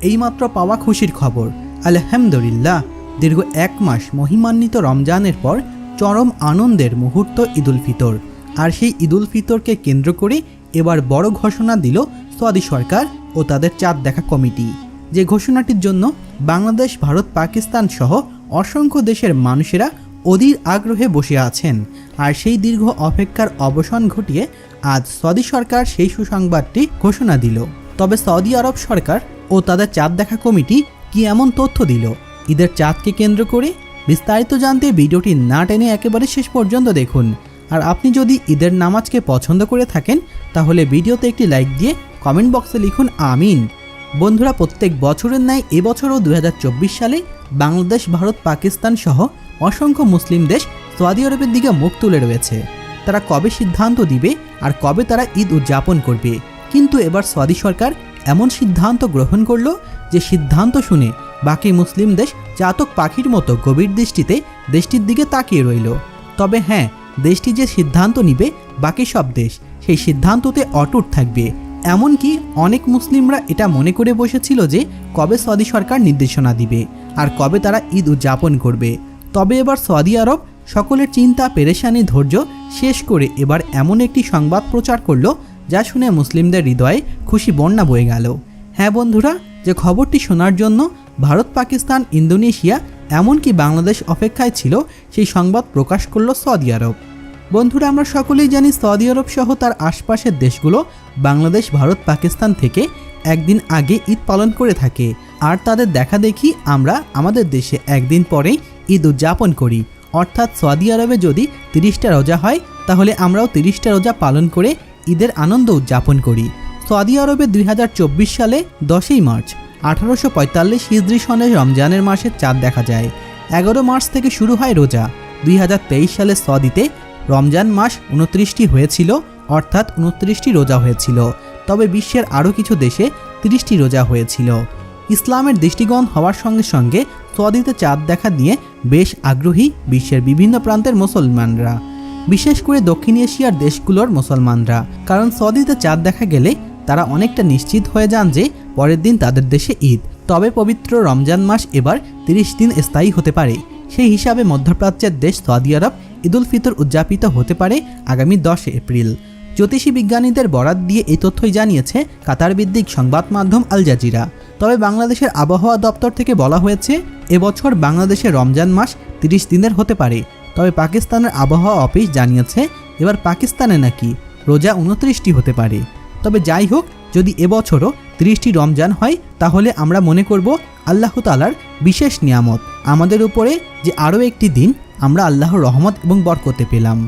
এইমাত্র পাওয়া খুশির খবর। আলহামদুলিল্লাহ, দীর্ঘ 1 মাস মহিমান্বিত রমজানের পর চরম আনন্দের মুহূর্ত ঈদুল ফিতর। আর সেই ঈদুল ফিতরকে কেন্দ্র করে এবার বড় ঘোষণা দিল সৌদি সরকার ও তাদের চাঁদ দেখা কমিটি। যে ঘোষণাটির জন্য বাংলাদেশ, ভারত, পাকিস্তান সহ অসংখ্য দেশের মানুষেরা অধীর আগ্রহে বসে আছেন। আর সেই দীর্ঘ অপেক্ষার অবসান ঘটিয়ে আজ সৌদি সরকার সেই সুসংবাদটি ঘোষণা দিল। তবে সৌদি আরব সরকার ও তাদের চাঁদ দেখা কমিটি কি এমন তথ্য দিল ঈদের চাঁদকে কেন্দ্র করে? বিস্তারিত জানতে ভিডিওটি না টেনে একেবারে শেষ পর্যন্ত দেখুন। আর আপনি যদি ঈদের নামাজকে পছন্দ করে থাকেন তাহলে ভিডিওতে একটি লাইক দিয়ে কমেন্ট বক্সে লিখুন আমিন। বন্ধুরা, প্রত্যেক বছরের ন্যায় এবছরও 2024 সালে বাংলাদেশ, ভারত, পাকিস্তান সহ অসংখ্য মুসলিম দেশ সৌদি আরবের দিকে মুখ তুলে রয়েছে। তারা কবে সিদ্ধান্ত দিবে আর কবে তারা ঈদ উদযাপন করবে। কিন্তু এবার সৌদি সরকার এমন সিদ্ধান্ত গ্রহণ করলো যে সিদ্ধান্ত শুনে বাকি মুসলিম দেশ চাতক পাখির মতো গভীর দৃষ্টিতে দেশটির দিকে তাকিয়ে রইল। তবে হ্যাঁ, দেশটি যে সিদ্ধান্ত নিবে বাকি সব দেশ সেই সিদ্ধান্ততে অটুট থাকবে। এমনকি অনেক মুসলিমরা এটা মনে করে বসেছিল যে কবে সৌদি সরকার নির্দেশনা দিবে আর কবে তারা ঈদ উদযাপন করবে। তবে এবার সৌদি আরব সকলের চিন্তা পেরেশানি ধৈর্য শেষ করে এবার এমন একটি সংবাদ প্রচার করলো যা শুনে মুসলিমদের হৃদয়ে খুশি বন্যা বয়ে গেল। হ্যাঁ বন্ধুরা, যে খবরটি শোনার জন্য ভারত, পাকিস্তান, ইন্দোনেশিয়া এমনকি বাংলাদেশ অপেক্ষায় ছিল, সেই সংবাদ প্রকাশ করলো সৌদি আরব। বন্ধুরা, আমরা সকলেই জানি সৌদি আরব সহ তার আশপাশের দেশগুলো বাংলাদেশ, ভারত, পাকিস্তান থেকে একদিন আগে ঈদ পালন করে থাকে। আর তাদের দেখা দেখি আমরা আমাদের দেশে একদিন পরেই ঈদ উদযাপন করি। অর্থাৎ সৌদি আরবে যদি 30টা রোজা হয় তাহলে আমরাও 30টা রোজা পালন করে ঈদের আনন্দ উদযাপন করি। সৌদি আরবে 2024 সালে 10ই মার্চ 1845 হিজরি সনে রমজানের মাসের চাঁদ দেখা যায়। 11 মার্চ থেকে শুরু হয় রোজা। 2023 সালে সৌদিতে রমজান মাস 29টি হয়েছিল, অর্থাৎ 29টি রোজা হয়েছিল। তবে বিশ্বের আরও কিছু দেশে 30টি রোজা হয়েছিল। ইসলামের দৃষ্টিকোণ হওয়ার সঙ্গে সঙ্গে সৌদিতে চাঁদ দেখা নিয়ে বেশ আগ্রহী বিশ্বের বিভিন্ন প্রান্তের মুসলমানরা, বিশেষ করে দক্ষিণ এশিয়ার দেশগুলোর মুসলমানরা। কারণ সৌদিতে চাঁদ দেখা গেলে তারা অনেকটা নিশ্চিত হয়ে যান যে পরের দিন তাদের দেশে ঈদ। তবে পবিত্র রমজান মাস এবার 30 দিন স্থায়ী হতে পারে। সেই হিসাবে মধ্যপ্রাচ্যের দেশ সৌদি আরব ঈদুল ফিতর উদযাপিত হতে পারে আগামী 10 এপ্রিল। জ্যোতিষী বিজ্ঞানীদের বরাত দিয়ে এই তথ্যই জানিয়েছে কাতার ভিত্তিক সংবাদ মাধ্যম আল জাজিরা। তবে বাংলাদেশের আবহাওয়া দপ্তর থেকে বলা হয়েছে এবছর বাংলাদেশে রমজান মাস 30 দিনের হতে পারে। তবে পাকিস্তানের আবহাওয়া অফিস জানিয়েছে এবার পাকিস্তানে নাকি রোজা 29টি হতে পারে। তবে যাই হোক, যদি এবছরও 30টি রমজান হয় তাহলে আমরা মনে করব আল্লাহ তাআলার বিশেষ নিয়ামত আমাদের উপরে যে আরও একটি দিন আমরা আল্লাহর রহমত এবং বরকতে পেলাম।